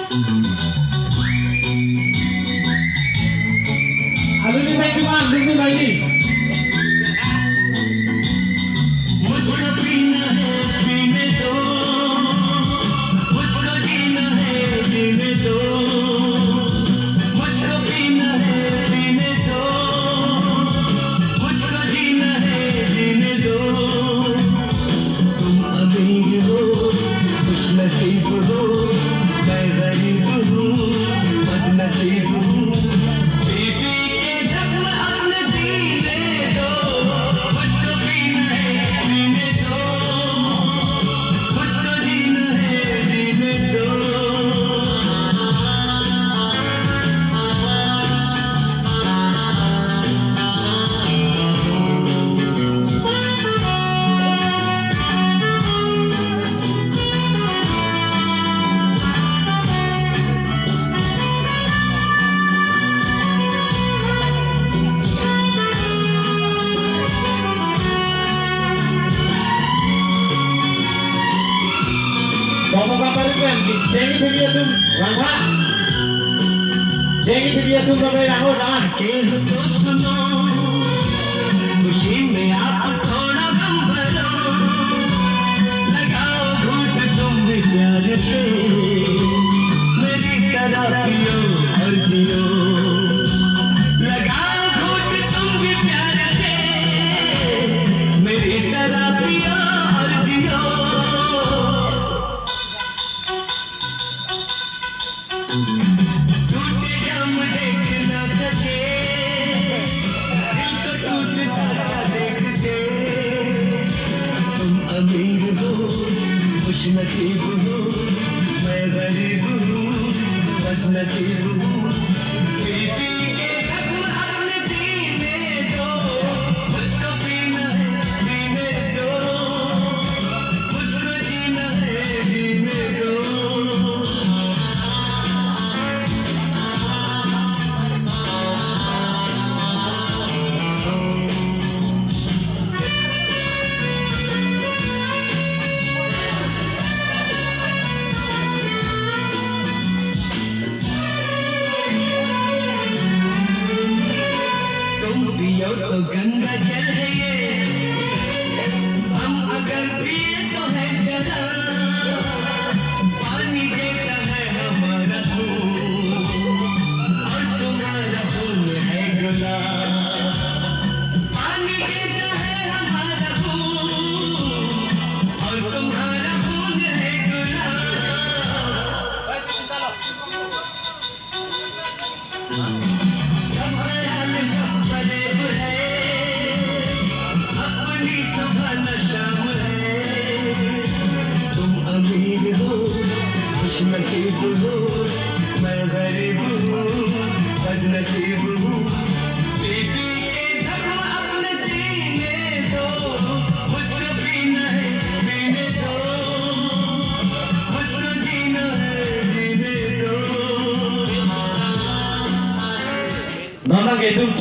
Alumni भाई की मान दिल्ली भाई की मुझको पीना है पीने दो, मुझको जीना है जीने दो, मुझको पीना है पीने दो, मुझको जीना है जीने दो। तुम अमीर हो खुशनसीब हो, मैं गरीब हूँ बदनसीब हूँ। बीबी के जख्म अपने सीने दो, मुझको पीना है पीने दो, मुझको जीना है जीने दो। bapak-bapak Ridwan Jengi video tuh Rangga Jengi video tuh bapak Rangga jangan के हो तो सुनो, खुशी में आप थोड़ा गम भरो, लगाओ घूंट तुम भी प्यार से, मेरी तरह पियो और जियो। लगाओ घूंट तुम भी प्यार से, मेरी तरह पियो और जियो। टूटे जाम देख ना सके, दिल तो टूटता देख के। तुम अमीर हो खुशनसीब हो, मैं गरीब हूँ बदनसीब हूँ। बीबी के जख्म अपने सीने दो, मुझको पीना है पीने दो, मुझको जीना है जीने दो। तुम पियो तो गंगा जल है ये, हम अगर पिए तो है शराब। पानी जैसा है हमारा खून, और तुम्हारा खून है गुलाब। पानी जैसा है हमारा खून, और तुम्हारा खून है गुलाब। सब ख्याल सब फरेब है, अपनी सुबह न शाम है। तुम अमीर हो खुशनसीब हो,